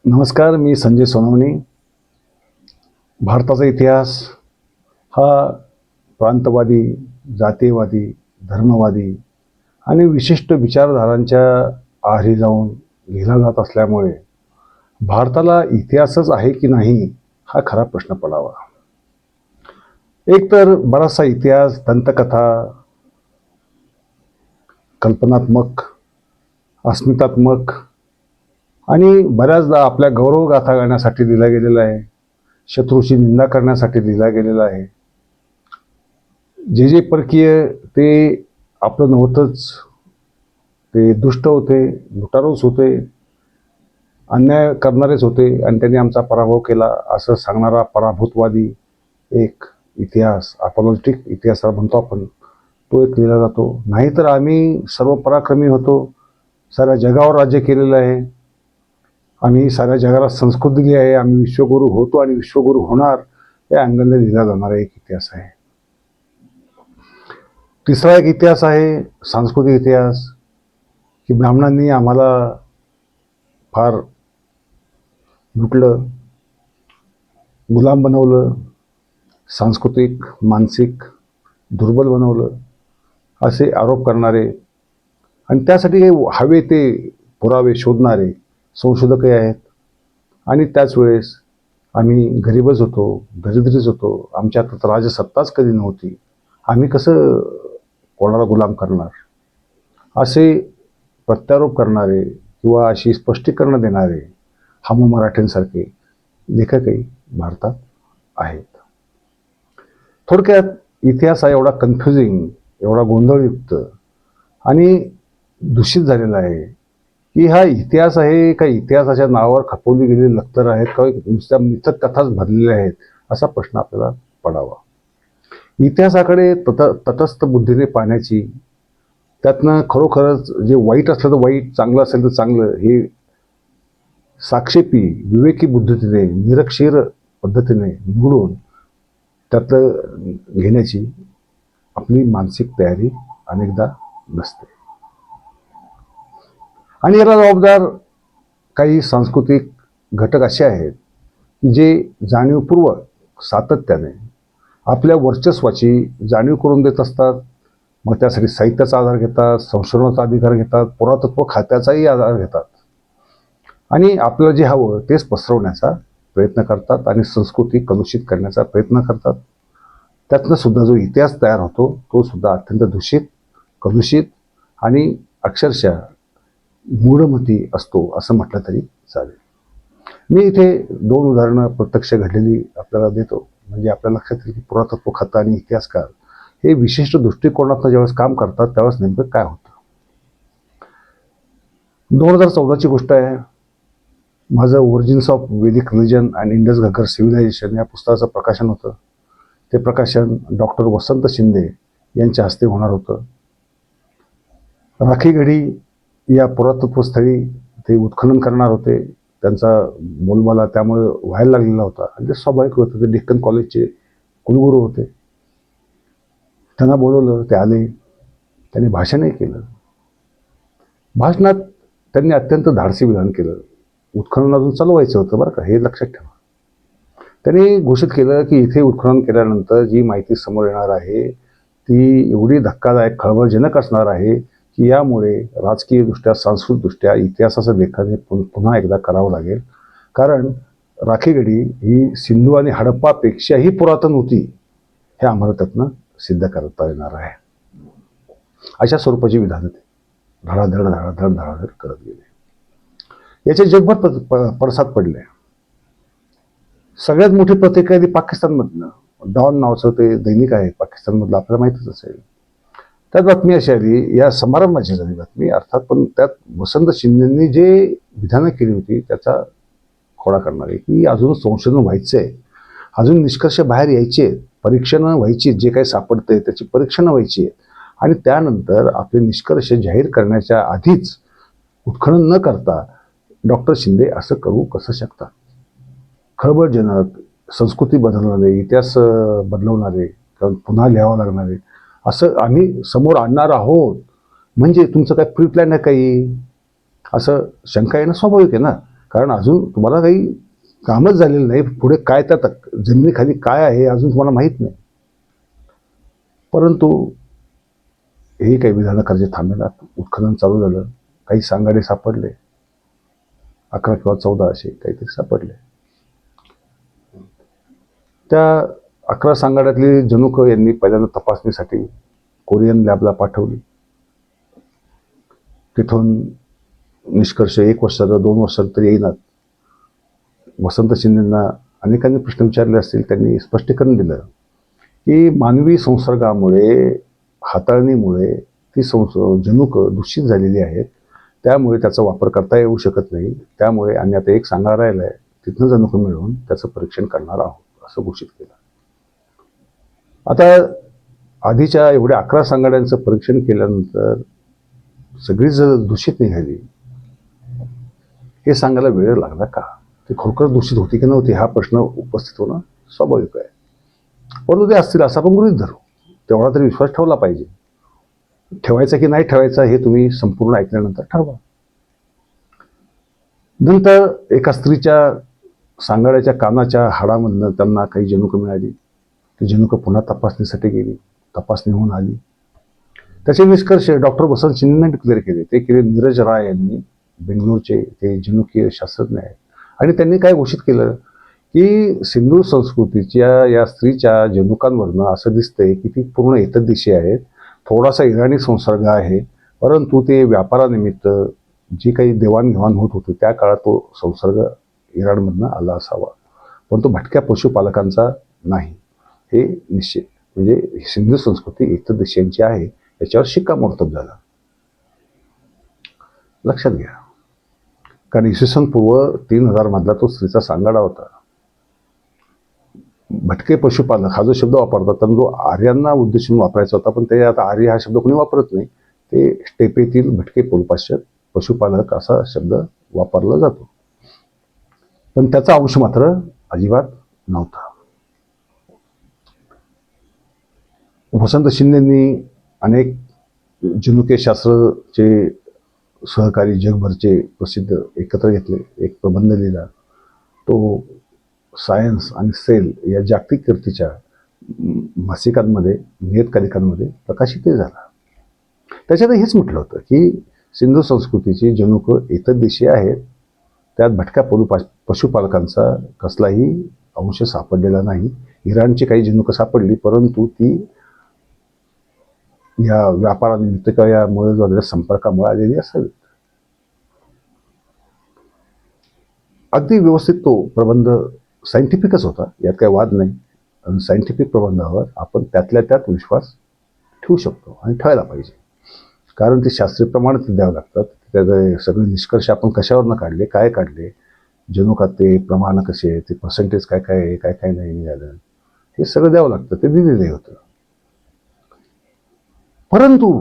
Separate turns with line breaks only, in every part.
नमस्कार, मी संजय सोनवणे. भारताचा इतिहास हा प्रांतवादी, जातीयवादी, धर्मवादी आणि विशिष्ट विचारधारांच्या आहारी जाऊन लिहिला जात असल्यामुळे भारताला इतिहासच आहे की नाही हा खरा प्रश्न पडावा. एक तर बराचसा इतिहास दंतकथा, कल्पनात्मक, अस्मितात्मक आणि बऱ्याचदा आपल्या गौरवगाथा गाण्यासाठी लिहिला गेलेला आहे. शत्रूची निंदा करण्यासाठी लिहिला गेलेला आहे. जे परकीय ते आपलं नव्हतंच, ते दुष्ट होते, लुटारूच होते, अन्याय करणारेच होते आणि त्यांनी आमचा पराभव केला असं सांगणारा पराभूतवादी एक इतिहास, अपॉलिटिक इतिहास म्हणतो आपण, तो एक लिहिला जातो. नाहीतर आम्ही सर्व पराक्रमी होतो, साऱ्या जगावर राज्य केलेलं आहे, आम्ही साऱ्या जगाला संस्कृती दिली आहे, आम्ही विश्वगुरू होतो आणि विश्वगुरू होणार, या अँगलने लिहिला जाणारा एक इतिहास आहे. तिसरा एक इतिहास आहे सांस्कृतिक इतिहास, की ब्राह्मणांनी आम्हाला फार लुटलं, गुलाम बनवलं, सांस्कृतिक मानसिक दुर्बल बनवलं, असे आरोप करणारे आणि त्यासाठी हवे ते पुरावे शोधणारे संशोधकही आहेत. आणि त्याच वेळेस आम्ही गरीबच होतो, दरिद्रीच होतो, आमच्या हातात राजसत्ताच कधी नव्हती, आम्ही कसं कोणाला गुलाम करणार, असे प्रत्यारोप करणारे किंवा अशी स्पष्टीकरण देणारे हम मराठ्यांसारखे लेखकही भारतात आहेत. थोडक्यात इतिहास हा एवढा कन्फ्युजिंग, एवढा गोंधळयुक्त आणि दूषित झालेला आहे की हा इतिहास आहे का इतिहासाच्या नावावर खपवली गेलेली लक्तर आहेत का नुसत्या मिथक कथाच भरलेल्या आहेत, असा प्रश्न आपल्याला पडावा. इतिहासाकडे तटस्थ बुद्धीने पाहण्याची, त्यातनं खरोखरच जे वाईट असलं तर वाईट, चांगलं असेल तर चांगलं, हे साक्षेपी विवेकी बुद्धीने निरक्षीर पद्धतीने निवडून त्यातलं घेण्याची आपली मानसिक तयारी अनेकदा नसते. आणि याला जबाबदार काही सांस्कृतिक घटक असे आहेत की जे जाणीवपूर्वक सातत्याने आपल्या वर्चस्वाची जाणीव करून देत असतात. मग त्यासाठी साहित्याचा आधार घेतात, संशोधनाचा अधिकार घेतात, पुरातत्व खात्याचाही आधार घेतात आणि आपल्याला जे हवं तेच पसरवण्याचा प्रयत्न करतात आणि संस्कृती कलुषित करण्याचा प्रयत्न करतात. त्यातनं सुद्धा जो इतिहास तयार होतो तो सुद्धा अत्यंत दूषित, कलुषित आणि अक्षरशः मूढमती असतो असं म्हटलं तरी चालेल. मी इथे 2 उदाहरणं प्रत्यक्ष घडलेली आपल्याला देतो, म्हणजे आपल्या लक्षात येईल की पुरातत्व खातं आणि इतिहासकार हे विशिष्ट दृष्टिकोनातून ज्यावेळेस काम करतात त्यावेळेस नेमकं काय होतं. 2014ची गोष्ट आहे. माझं origins of Vedic religion and Indus Ghaggar civilisation या पुस्तकाचं प्रकाशन होतं. ते प्रकाशन डॉक्टर वसंत शिंदे यांच्या हस्ते होणार होतं. राखीगढी या पुरातत्वस्थळी ते उत्खनन करणार होते. त्यांचा बोलबाला त्यामुळे व्हायला लागलेला होता आणि ते स्वाभाविक होतं. ते डेक्कन कॉलेजचे कुलगुरू होते. त्यांना बोलवलं, ते आले, त्यांनी भाषणही केलं. भाषणात त्यांनी अत्यंत धाडसी विधान केलं. उत्खनन अजून चालवायचं होतं बरं का, हे लक्षात ठेवा. त्यांनी घोषित केलं की इथे उत्खनन केल्यानंतर जी माहिती समोर येणार आहे ती एवढी धक्कादायक, खळबळजनक असणार आहे की यामुळे राजकीयदृष्ट्या, सांस्कृतिकदृष्ट्या इतिहासाचं लेखन हे पुन्हा एकदा करावं लागेल. कारण राखीगढी ही सिंधू आणि हडप्पापेक्षाही पुरातन होती, हे आम्हाला त्यातनं सिद्ध करता येणार आहे. अशा स्वरूपाची विधानं ते धडाधड धडाधड धडाधड करत गेले. याचे जगभर पडसाद पडले. सगळ्यात मोठी प्रतिक्रिया ती पाकिस्तानमधनं, डॉन नावाचं ते दैनिक आहे पाकिस्तानमधलं, आपल्याला माहितीच असेल. त्यात बातमी अशी आली, या समारंभाची झाली बातमी अर्थात, पण त्यात वसंत शिंदेंनी जे विधानं केली होती त्याचा खोडा करणारी की अजून संशोधन व्हायचं आहे, अजून निष्कर्ष बाहेर यायचे आहेत, परीक्षणं व्हायची, जे काही सापडतंय त्याची परीक्षणं व्हायची आहेत आणि त्यानंतर आपले निष्कर्ष जाहीर करण्याच्या आधीच उत्खनन न करता डॉक्टर शिंदे असं करू कसं शकतात. खळबळजनक, संस्कृती बदलणारे, इतिहास बदलवणारे, पुन्हा लिहावं लागणारे असं आम्ही समोर आणणार आहोत, म्हणजे तुमचं काय प्री प्लॅन आहे काही, असं शंका येणं स्वाभाविक आहे ना. कारण अजून तुम्हाला काही कामच झालेलं नाही. पुढे काय त्या जमिनीखाली काय आहे अजून तुम्हाला माहीत नाही. परंतु हे काही विधानं कर्जे थांबेनात. उत्खनन चालू झालं. काही सांगाडे सापडले, 11 किंवा 14 असे काहीतरी सापडले. त्या 11 सांगाड्यातली जनुक यांनी पहिल्यांदा तपासणीसाठी कोरियन लॅबला पाठवली. तिथून निष्कर्ष 1 वर्षाचा 2 वर्षात तरी येईनात. वसंत शिंदेंना अनेकांनी प्रश्न विचारले असतील. त्यांनी स्पष्टीकरण दिलं की मानवी संसर्गामुळे, हाताळणीमुळे ती जनुक दूषित झालेली आहेत. त्यामुळे त्याचा वापर करता येऊ शकत नाही. त्यामुळे आम्ही आता एक सांगाडा राहिला आहे, तिथनं जनुक मिळवून त्याचं परीक्षण करणार आहोत असं घोषित केलं. आता आधीच्या एवढ्या 11 सांगाड्यांचं परीक्षण केल्यानंतर सगळी जर दूषित निघाली, हे सांगायला वेळ लागला का? ते खरोखर दूषित होती की नव्हती हा प्रश्न उपस्थित होणं स्वाभाविक आहे. परंतु ते असतील असं आपण गृहीत धरू. तेवढा तरी विश्वास ठेवला पाहिजे. ठेवायचा की नाही ठेवायचा हे तुम्ही संपूर्ण ऐकल्यानंतर ठरवा. नंतर एका स्त्रीच्या सांगाड्याच्या कानाच्या हाडामधनं त्यांना काही जनुक मिळाली. ती जनुक पुन्हा तपासणीसाठी गेली. तपासणी होऊन आली. त्याचे निष्कर्ष डॉक्टर वसंत शिंदेंनी डिक्लेअर केले. ते केले नीरज राय यांनी, बेंगलोरचे ते जनुकीय शास्त्रज्ञ आहेत. आणि त्यांनी काय घोषित केलं की सिंधू संस्कृतीच्या या स्त्रीच्या जनुकांवरनं असं दिसतंय की ती पूर्ण एतद्देशीय आहेत. थोडासा इराणी संसर्ग आहे, परंतु ते व्यापारानिमित्त जी काही देवाणघेवाण होत होती त्या काळात तो संसर्ग इराणमधनं आला असावा, पण तो भटक्या पशुपालकांचा नाही. हे निश्चित म्हणजे सिंधू संस्कृती एतद्देशीयांची आहे याच्यावर शिक्कामोर्तब झाला. लक्षात घ्या, कारण इसवी पूर्व 3000 मधला तो स्त्रीचा सांगाडा होता. भटके पशुपालक हा जो शब्द वापरतात तर जो आर्यांना उद्देशून वापरायचा होता, पण ते आता आर्य हा शब्द कोणी वापरत नाही. ते स्टेपेतील भटके पशुपालक असा शब्द वापरला जातो. पण त्याचा अंश मात्र अजिबात नव्हता. वसंत शिंदेंनी अनेक जनुकीय शास्त्रचे सहकारी जगभरचे प्रसिद्ध एकत्र घेतले. एक प्रबंध लिहिला. तो सायन्स आणि सेल या जागतिक कीर्तीच्या मासिकांमध्ये, नियतकालिकांमध्ये प्रकाशित झाला. त्याच्यात हेच म्हटलं होतं की सिंधू संस्कृतीची जनुक एतद्देशीय आहेत. त्यात भटक्या पशुपालकांचा कसलाही अंश सापडलेला नाही. इराणची काही जनुक सापडली, परंतु ती या व्यापारानिमित्त किंवा यामुळे झालेल्या संपर्कामुळे आलेली असावी. अगदी व्यवस्थित तो प्रबंध सायंटिफिकच होता, यात काही वाद नाही. आणि सायंटिफिक प्रबंधावर आपण त्यातल्या त्यात विश्वास ठेवू शकतो आणि ठेवायला पाहिजे, कारण ते शास्त्रीय प्रमाणात द्यावं लागतात. त्याचे सगळे निष्कर्ष आपण कशावरनं काढले, काय काढले, जनुकात ते प्रमाण कसे आहे, ते पर्सेंटेज काय काय आहे, काय काय नाही निघालं, हे सगळं द्यावं लागतं. ते दिलेलं होतं. परंतु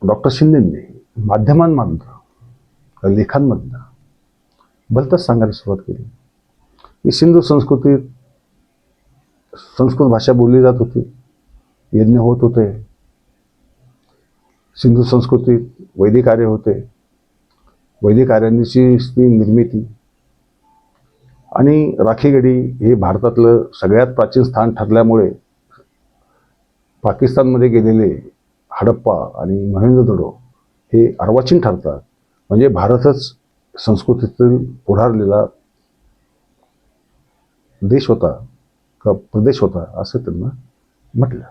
डॉक्टर शिंदेंनी माध्यमांमधनं, लेखांमधनं भलतंच सांगायला सुरुवात केली की सिंधू संस्कृतीत संस्कृत भाषा बोलली जात होती, यज्ञ होत होते. सिंधू संस्कृतीत वैदिक आर्य होते. वैदिक आर्यांची निर्मिती आणि राखीगढी हे भारतातलं सगळ्यात प्राचीन स्थान ठरल्यामुळे पाकिस्तानमध्ये गेलेले हडप्पा आणि मोहेंजोदडो हे अर्वाचीन ठरतात. म्हणजे भारतच संस्कृतीतील पुढारलेला देश होता का प्रदेश होता असं त्यांना म्हटलं.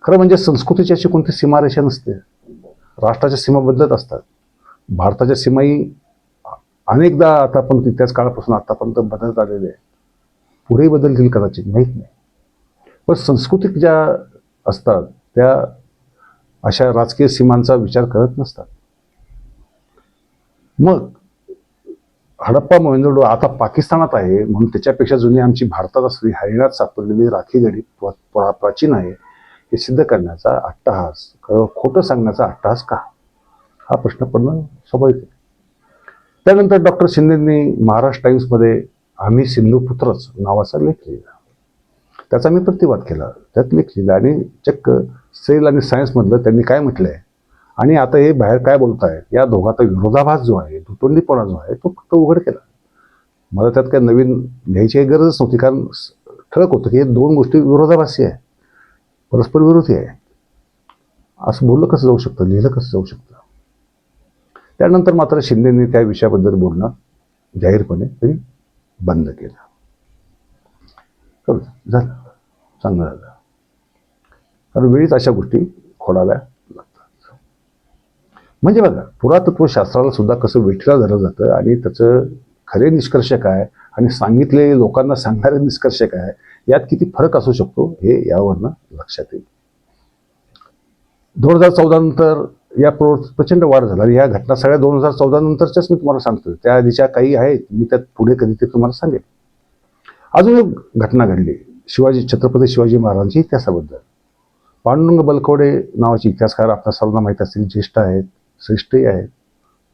खरं म्हणजे संस्कृतीची अशी कोणती सीमारेषा नसते. राष्ट्राच्या सीमा बदलत असतात. भारताच्या सीमाही अनेकदा आता पण त्याच काळापासून आतापर्यंत बदलत आलेले आहे. पुढेही बदलतील कदाचित, माहीत नाही. पण सांस्कृतिक ज्या असतात त्या अशा राजकीय सीमांचा विचार करत नसतात. मग हडप्पा मोहेंजोदडो आता पाकिस्तानात आहे म्हणून त्याच्यापेक्षा जुनी आमची भारतात असलेली हरियाणात सापडलेली राखीगढी प्राचीन आहे हे सिद्ध करण्याचा अट्टहास, खोटं सांगण्याचा अट्टहास का, हा प्रश्न पडणं स्वाभाविक आहे. त्यानंतर डॉक्टर शिंदेंनी महाराष्ट्र टाइम्समध्ये आम्ही सिंधुपुत्रच नावाचा लेख लिहिला. त्याचा मी प्रतिवाद केला. त्यात लेख लिहिला आणि चक्क सेल आणि सायन्समधलं त्यांनी काय म्हटलंय, आणि आता हे बाहेर काय बोलतायत, या दोघांचा विरोधाभास जो आहे, दुतोंडीपणा जो आहे, तो फक्त उघड केला. मला त्यात काही नवीन घ्यायची गरजच नव्हती, कारण ठळक होतं की हे दोन गोष्टी विरोधाभासी आहे, परस्पर विरोधी आहे. असं बोललं कसं जाऊ शकतं, लिहिलं कसं जाऊ शकतं. त्यानंतर मात्र शिंदेंनी त्या विषयाबद्दल बोलणं जाहीरपणे तरी बंद केलं. झालं, चांगलं झालं, कारण वेळीच अशा गोष्टी खोडाव्या लागतात. म्हणजे बघा, पुरातत्वशास्त्राला सुद्धा कसं वेठीला धरलं जातं आणि त्याचं खरे निष्कर्ष काय आणि सांगितले लोकांना सांगणारे निष्कर्ष काय, यात किती फरक असू शकतो हे यावरनं लक्षात येईल. 2014 नंतर या प्रचंड वाढ झाला. या घटना सगळ्या 2014 नंतरच्याच मी तुम्हाला सांगतो. त्या आधीच्या काही आहेत, मी त्यात पुढे कधी ते तुम्हाला सांगेन. अजून एक घटना घडली छत्रपती शिवाजी महाराजांच्या इतिहासाबद्दल. पांडुरंग बलकवडे नावाचे इतिहासकार आपल्या सर्वांना माहीत असतील, ज्येष्ठ आहेत, श्रेष्ठही आहेत,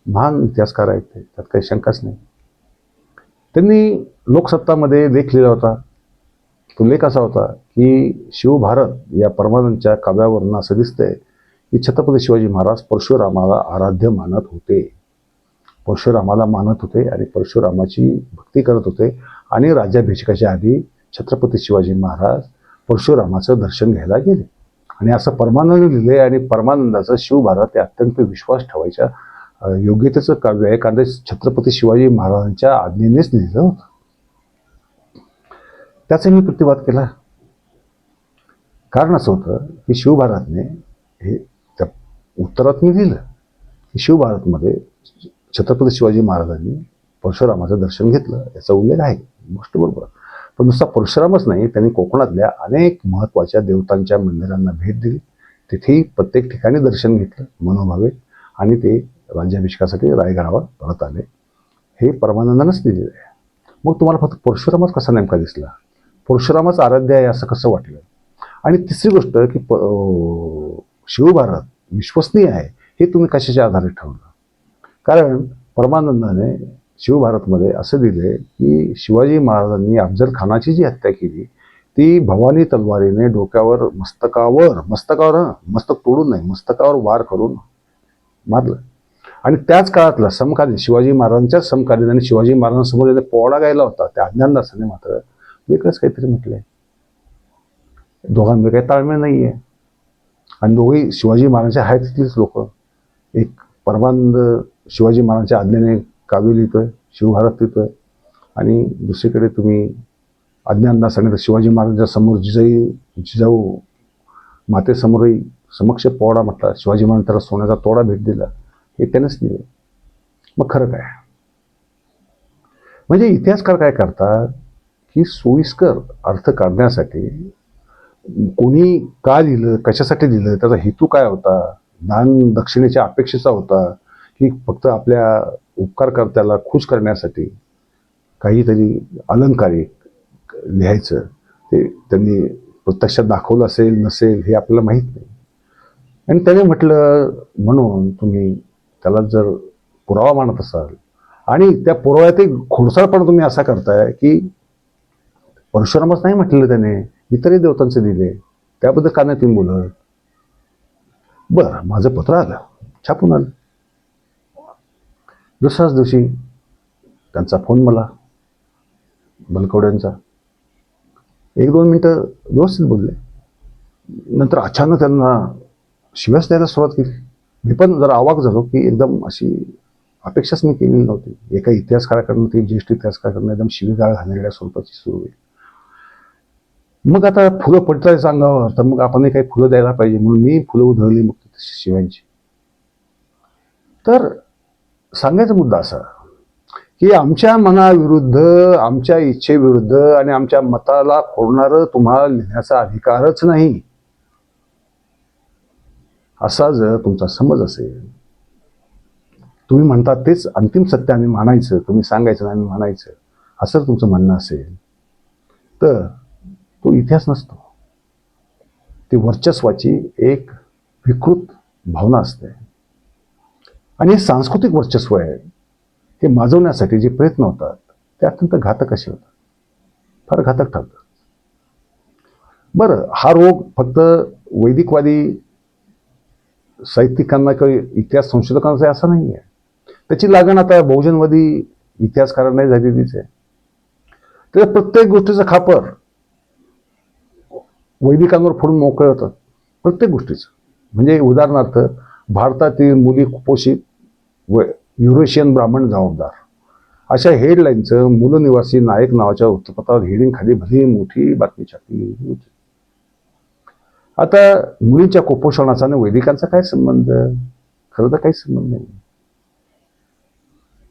महान इतिहासकार आहेत ते, त्यात काही शंकाच नाही. त्यांनी लोकसत्तामध्ये लेख लिहिला होता. तो लेख असा होता की शिवभारत या परमानंदच्या काव्यावरून असं दिसतंय की छत्रपती शिवाजी महाराज परशुरामाला आराध्य मानत होते. परशुरामाला मानत होते आणि परशुरामाची भक्ती करत होते. आणि राज्याभिषेकाच्या आधी छत्रपती शिवाजी महाराज परशुरामाचं दर्शन घ्यायला गेले. आणि असं परमानंद लिहिले. आणि परमानंदाचं शिवभारत हे अत्यंत विश्वास ठेवायच्या योग्यतेचं काव्य आहे, कारण छत्रपती शिवाजी महाराजांच्या आज्ञेनेच लिहिलं होतं. त्याचा मी प्रतिवाद केला. कारण असं होतं की शिवभारतने हे त्या उत्तरात मी लिहिलं की शिवभारतमध्ये छत्रपती शिवाजी महाराजांनी परशुरामाचं दर्शन घेतलं, याचा उल्लेख आहे, गोष्ट बरोबर. पण नुसता परशुरामच नाही, त्यांनी कोकणातल्या अनेक महत्त्वाच्या देवतांच्या मंदिरांना भेट दिली. तिथेही प्रत्येक ठिकाणी दर्शन घेतलं मनोभावे. आणि ते राज्याभिषेकासाठी रायगडावर परत आले. हे परमानंदानंच दिलेलं आहे. मग तुम्हाला फक्त परशुरामच कसा नेमका दिसला, परशुरामच आराध्य आहे असं कसं वाटलं. आणि तिसरी गोष्ट की शिवभारत विश्वसनीय आहे हे तुम्ही कशाच्या आधारे ठरवलं. कारण परमानंदाने शिवभारतमध्ये असं दिले की शिवाजी महाराजांनी अफजल खानाची जी हत्या केली ती भवानी तलवारीने डोक्यावर मस्तक तोडून नाही, मस्तकावर वार करून मारलं. आणि त्याच काळातला समकालीन शिवाजी महाराजांच्याच समकालीन आणि शिवाजी महाराजांसमोर ज्याने पोवाडा गायला होता त्या अज्ञानदासाने मात्र वेगळंच काहीतरी म्हटलंय. दोघांमध्ये काही ताळमेळ नाहीये. आणि दोघेही शिवाजी महाराजांच्या आहेत तिथलीच लोक. एक परमानंद शिवाजी महाराजांच्या आज्ञेने काव्य लिहितोय, शिवभारत लिहितोय. आणि दुसरीकडे तुम्ही अज्ञानदासाने शिवाजी महाराजांच्या समोर जिजाऊ मातेसमोरही समक्ष पोवाडा म्हटला. शिवाजी महाराज त्याला सोन्याचा तोडा भेट दिला. हे त्यानेच दिले. मग खरं काय? म्हणजे इतिहासकार काय करतात की सोयीस्कर अर्थ काढण्यासाठी कोणी का लिहिलं, कशासाठी लिहिलं, त्याचा हेतू काय होता, दान दक्षिणेच्या अपेक्षेचा होता की फक्त आपल्या उपकारकर्त्याला खुश करण्यासाठी काहीतरी अलंकारिक लिहायचं, ते त्यांनी प्रत्यक्षात दाखवलं असेल नसेल हे आपल्याला माहीत नाही. आणि त्याने म्हटलं म्हणून तुम्ही त्याला जर पुरावा मानत असाल आणि त्या पुराव्यातही खोडसाळपणा तुम्ही असा करताय की परशुरामच नाही म्हटलेलं त्याने, इतरही देवतांचे दिले, त्याबद्दल का नाही तुम्ही बोलत. बरं, माझं पत्र आलं, छापून आलं. दुसऱ्याच दिवशी त्यांचा फोन मला, बलकवड्यांचा. 1-2 मिनटं व्यवस्थित बोलले. नंतर अचानक त्यांना शिव्याच द्यायला सुरुवात केली. मी पण जरा अवाक झालो की एकदम अशी अपेक्षाच मी केलेली नव्हती. एका इतिहासकाराकडून, ते ज्येष्ठ इतिहासकाराकडून एकदम शिवीगाळ घालणाऱ्या स्वरूपाची सुरू होईल. मग आता फुलं पडतायच अंगावर, तर मग आपण काही फुलं द्यायला पाहिजे म्हणून मी फुलं उधळली मग शिवांची. तर सांगायचा मुद्दा असा की आमच्या मनाविरुद्ध, आमच्या इच्छेविरुद्ध आणि आमच्या मताला फोडणारं तुम्हाला लिहिण्याचा अधिकारच नाही, असा जर तुमचा समज असेल, तुम्ही म्हणता तेच अंतिम सत्य आम्ही मानायचं, तुम्ही सांगायचं आम्ही मानायचं, असं तुमचं म्हणणं असेल तर तो इतिहास नसतो. ती वर्चस्वाची एक विकृत भावना असते. आणि हे सांस्कृतिक वर्चस्व आहे, हे माजवण्यासाठी जे प्रयत्न होतात ते अत्यंत घातक असे होतात, फार घातक ठरतात. बरं, हा रोग फक्त वैदिकवादी साहित्यिकांना किंवा इतिहास संशोधकांचा असं नाही आहे. त्याची लागण आता बहुजनवादी इतिहासकारांनाही झालेलीच आहे. तर प्रत्येक गोष्टीचं खापर वैदिकांवर फोडून मोकळे होतात, प्रत्येक गोष्टीचं. म्हणजे उदाहरणार्थ, भारतातील मुली कुपोषित व युरेशियन ब्राह्मण जबाबदार, अशा हेडलाईनचं मूलनिवासी नायक नावाच्या वृत्तपत्रावर हेडिंग खाली भली मोठी बातमी छापली होती. आता मुलींच्या कुपोषणाचा आणि वैदिकांचा काय संबंध? खरं तर काही संबंध नाही,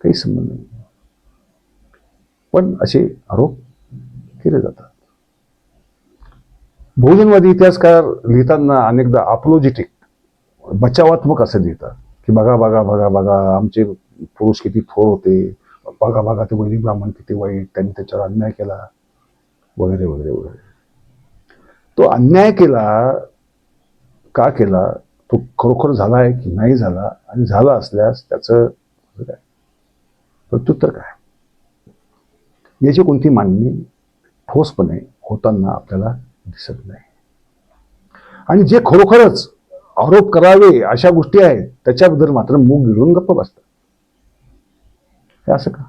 काही संबंध नाही. पण असे आरोप केले जातात. बहुजनवादी इतिहासकार लिहिताना अनेकदा अपोलॉजेटिक, बचावात्मक असं लिहितात की बघा बघा बघा बघा आमचे पुरुष किती थोर होते, बघा बघा ते वैदिक ब्राह्मण किती वाईट, त्यांनी त्याच्यावर अन्याय केला वगैरे वगैरे वगैरे. तो अन्याय केला का केला, तो खरोखर झाला आहे की नाही झाला, आणि झाला असल्यास त्याचं काय प्रत्युत्तर काय, याची कोणती मांडणी ठोसपणे होताना आपल्याला दिसत नाही. आणि जे खरोखरच आरोप करावे अशा गोष्टी आहेत त्याच्याबद्दल मात्र मूग गिळून गप्प बसतात. हे असं का?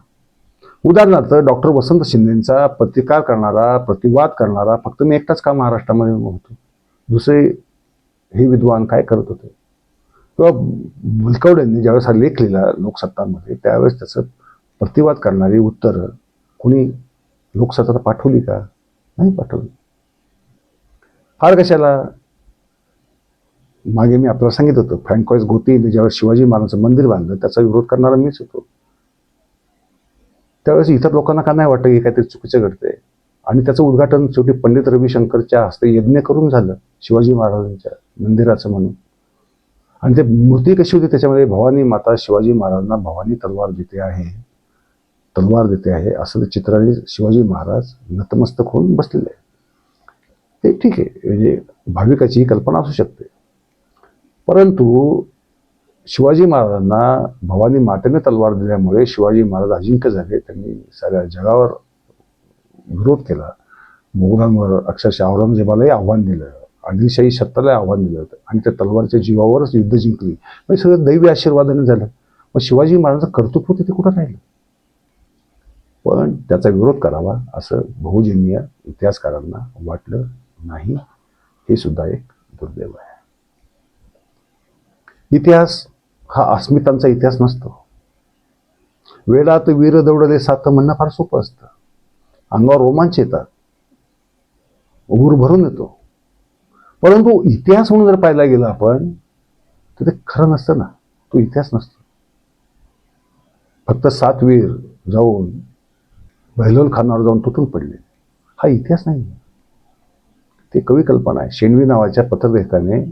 उदाहरणार्थ, डॉक्टर वसंत शिंदेचा प्रतिकार करणारा, प्रतिवाद करणारा फक्त मी एकटाच का महाराष्ट्रामध्ये होतो? दुसरे हे विद्वान काय करत होते? किंवा बुलकवड्यांनी ज्यावेळेस हा लेख लिहिला लोकसत्तामध्ये, त्यावेळेस त्याचं प्रतिवाद करणारी उत्तर कोणी लोकसत्ता पाठवली का? नाही पाठवली. फार कशाला, मागे मी आपल्याला सांगितलं होतं, फ्रँकॉइस गोतीने ज्यावेळेस शिवाजी महाराजांचं मंदिर बांधलं त्याचा विरोध करणारा मीच होतो. त्यावेळेस इतर लोकांना का नाही वाटतं की काहीतरी चुकीचं घडतंय? आणि त्याचं उद्घाटन शेवटी पंडित रविशंकरच्या हस्ते यज्ञ करून झालं शिवाजी महाराजांच्या मंदिराचं म्हणून. आणि ते मूर्ती कशी होती त्याच्यामध्ये, भवानी माता शिवाजी महाराजांना भवानी तलवार देते आहे असं ते चित्राने शिवाजी महाराज नतमस्तक होऊन बसलेले आहे. ते ठीक आहे, म्हणजे भाविकाची ही कल्पना असू शकते. परंतु शिवाजी महाराजांना भवानी मातेने तलवार दिल्यामुळे शिवाजी महाराज अजिंक्य झाले. त्यांनी साऱ्या जगावर विरोध केला, मोगलांवर, अक्षरशः औरंगजेबालाही आव्हान दिलं, आदिलशाही सत्तालाही आव्हान दिलं, आणि त्या तलवारच्या जीवावरच युद्ध जिंकली. म्हणजे सगळं दैवी आशीर्वादाने झालं. मग शिवाजी महाराजांचं कर्तृत्व तिथे कुठं राहिलं? पण त्याचा विरोध करावा असं बहुजनीय इतिहासकारांना वाटलं नाही. हे सुद्धा एक दुर्दैव आहे. इतिहास हा अस्मितांचा इतिहास नसतो. वेळात वीर दौडले साथ म्हणणं फार सोपं असतं, अंगावर रोमांच येतात, ऊर भरून येतो. परंतु इतिहास म्हणून जर पाहायला गेलं आपण तर ते खरं नसतं ना, तो इतिहास नसतो. फक्त 7 वीर जाऊन बहलोल खानावर जाऊन तुटून पडले, हा इतिहास नाही. ते कवी कल्पना आहे. शेणवी नावाच्या पत्रलेखकाने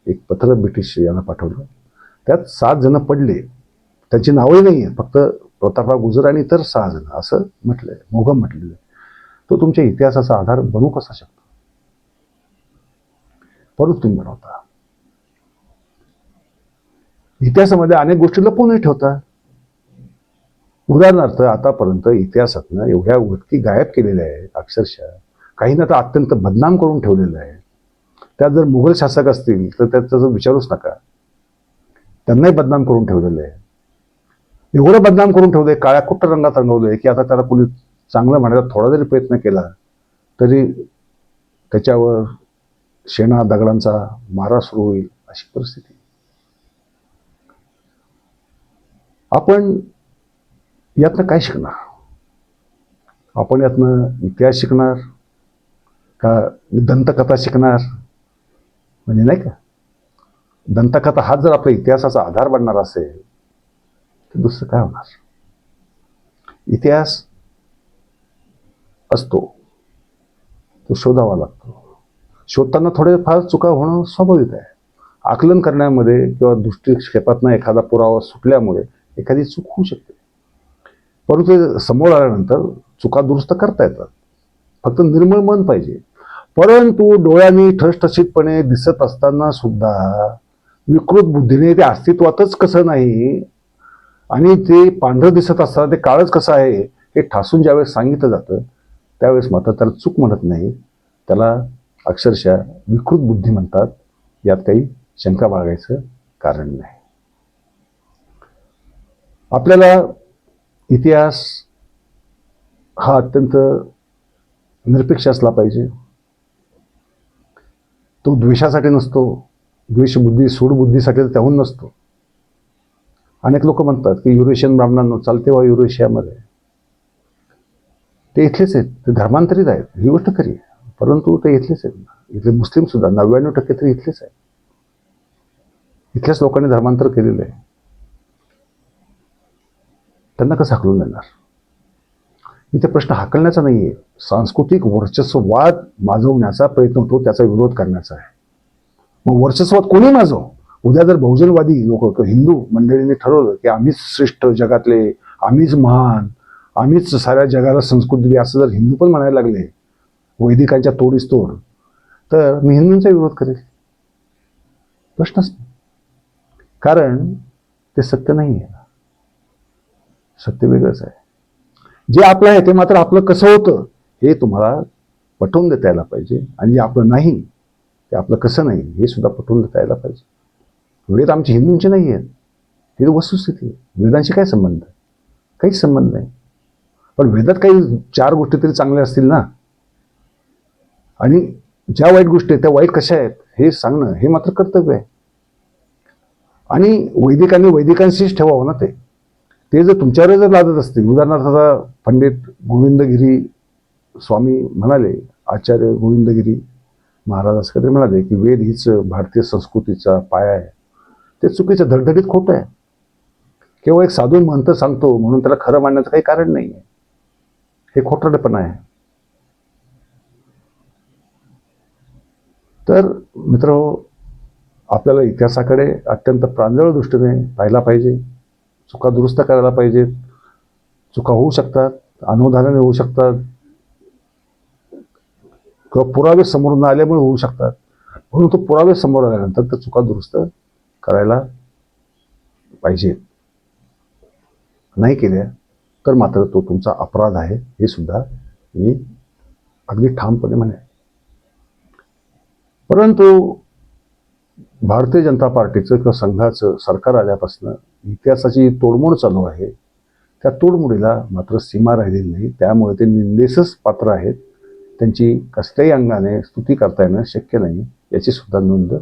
एक पत्र ब्रिटिश यांना पाठवलं, त्यात 7 जण पडले, त्यांची नावही नाही आहे, फक्त प्रतापराव गुजर आणि इतर 6 जण असं म्हटलंय, मोघम म्हटलेलं आहे. तो तुमच्या इतिहासाचा आधार बनू कसा शकतो? परत तुम्ही बनवता. इतिहासामध्ये अनेक गोष्टी लपवूनही ठेवता. उदाहरणार्थ, आतापर्यंत इतिहासातनं एवढ्या गोष्टी गायब केलेल्या आहेत, अक्षरशः काहींना तर अत्यंत बदनाम करून ठेवलेलं आहे. त्यात जर मुघल शासक असतील तर त्याचं विचारूच नका, त्यांनाही बदनाम करून ठेवलेलं आहे. एवढं बदनाम करून ठेवलंय, काळ्या कुट्ट रंगात रंगवलंय की आता त्याला कोणी चांगलं म्हणायला थोडा जरी प्रयत्न केला तरी त्याच्यावर शेणा दगडांचा मारा सुरू होईल, अशी परिस्थिती. आपण यातनं काय शिकणार? आपण यातनं इतिहास शिकणार का दंतकथा शिकणार? म्हणजे नाही का, दंतकथा हा जर आपल्या इतिहासाचा आधार बनणार असेल तर दुसरं काय होणार? इतिहास असतो, तो शोधावा लागतो. शोधताना थोडे फार चुका होणं स्वाभाविक आहे. आकलन करण्यामध्ये किंवा दृष्टिक्षेपातनं एखादा पुरावा सुटल्यामुळे एखादी चूक होऊ शकते, परंतु समोर आल्यानंतर चुका दुरुस्त करता येतात. फक्त निर्मळ मन पाहिजे. परंतु डोळ्यांनी ठसठशीतपणे दिसत असताना सुद्धा विकृत बुद्धीने ते अस्तित्वातच कसं नाही, आणि ते पांढरं दिसत असताना ते काळच कसं आहे हे ठासून ज्यावेळेस सांगितलं जातं त्यावेळेस मात्र त्याला चूक म्हणत नाही, त्याला अक्षरशः विकृत बुद्धी म्हणतात. यात काही शंका बाळगायचं कारण नाही. आपल्याला इतिहास हा अत्यंत निरपेक्ष असला पाहिजे. तो द्वेषासाठी नसतो, द्वेषबुद्धी सूडबुद्धीसाठी त्याहून नसतो. अनेक लोक म्हणतात की युरेशियन ब्राह्मणांनो चालते वा युरेशियामध्ये, ते इथलेच आहेत, ते धर्मांतरित आहेत, ही गोष्ट खरी आहे, परंतु ते इथलेच आहेत. इथले मुस्लिम सुद्धा 99% तरी इथलेच आहेत. इथल्याच लोकांनी धर्मांतर केलेलं आहे. त्यांना कसं हाकलून देणार? इथे प्रश्न हाकलण्याचा नाहीये, सांस्कृतिक वर्चस्ववाद माजवण्याचा प्रयत्न होतो, त्याचा विरोध करण्याचा आहे. मग वर्चस्ववाद कोणी माजव? उद्या जर बहुजनवादी लोक, हिंदू मंडळींनी ठरवलं की आम्हीच श्रेष्ठ जगातले, आम्हीच महान, आम्हीच साऱ्या जगाला संस्कृत दिली, असं जर हिंदू पण म्हणायला लागले, वैदिकांच्या तोडीस तोड, तर मी हिंदूंचा विरोध करेल, प्रश्नच नाही. कारण ते सत्य नाही आहे. सत्य वेगळंच आहे. जे आपलं आहे ते मात्र आपलं कसं होतं हे तुम्हाला पटवून देता यायला पाहिजे, आणि जे आपलं नाही ते आपलं कसं नाही हे सुद्धा पटवून देता यायला पाहिजे. वेद आमचे हिंदूंचे नाही आहेत, ही वस्तुस्थिती आहे. वेदांशी काय संबंध? काहीच संबंध नाही. पण वेदात काही 4 गोष्टी तरी चांगल्या असतील ना, आणि ज्या वाईट गोष्टी आहेत त्या वाईट कशा आहेत हे सांगणं हे मात्र कर्तव्य आहे. आणि वैदिकांनी वैदिकांशीच ठेवावं ना. ते जर तुमच्यावर जर लादत असतील, उदाहरणार्थ आता पंडित गोविंदगिरी स्वामी म्हणाले, आचार्य गोविंदगिरी महाराज असं काहीतरी म्हणाले की वेद हीच भारतीय संस्कृतीचा पाया आहे. ते चुकीचं, धडधडीत खोटं आहे. केवळ एक साधू मंत्र सांगतो म्हणून त्याला खरं मानण्याचं काही कारण नाही आहे. हे खोटारडेपणा आहे. तर मित्र, आपल्याला इतिहासाकडे अत्यंत प्रांजळ दृष्टीने पाहायला पाहिजे. चुका दुरुस्त करायला पाहिजेत. चुका होऊ शकतात, अनवधानाने होऊ शकतात, किंवा पुरावे समोर न आल्यामुळे होऊ शकतात. म्हणून तो पुरावे समोर आल्यानंतर त्या चुका दुरुस्त करायला पाहिजेत. नाही केल्या तर मात्र तो तुमचा अपराध आहे, हे सुद्धा मी अगदी ठामपणे म्हणेन. परंतु भारतीय जनता पार्टीचं किंवा संघाचं सरकार आल्यापासून इतिहासाची तोडमोड चालू आहे. त्या तोडमोडीला मात्र सीमा राहिलेली नाही. त्यामुळे ते निंदेसच पात्र आहेत. त्यांची कसल्याही अंगाने स्तुती करता येणं शक्य नाही, याची सुद्धा नोंद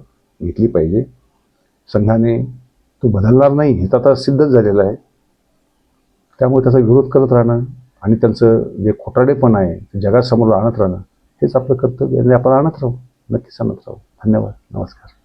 घेतली पाहिजे. संघाने तो बदलणार नाही हे तर आता सिद्धच झालेलं आहे. त्यामुळे त्याचा विरोध करत राहणं आणि त्यांचं जे खोटारडेपण आहे ते जगासमोर आणत राहणं हेच आपलं कर्तव्य आहे. आपण आणत राहू, नक्कीच आणत राहू. धन्यवाद. नमस्कार.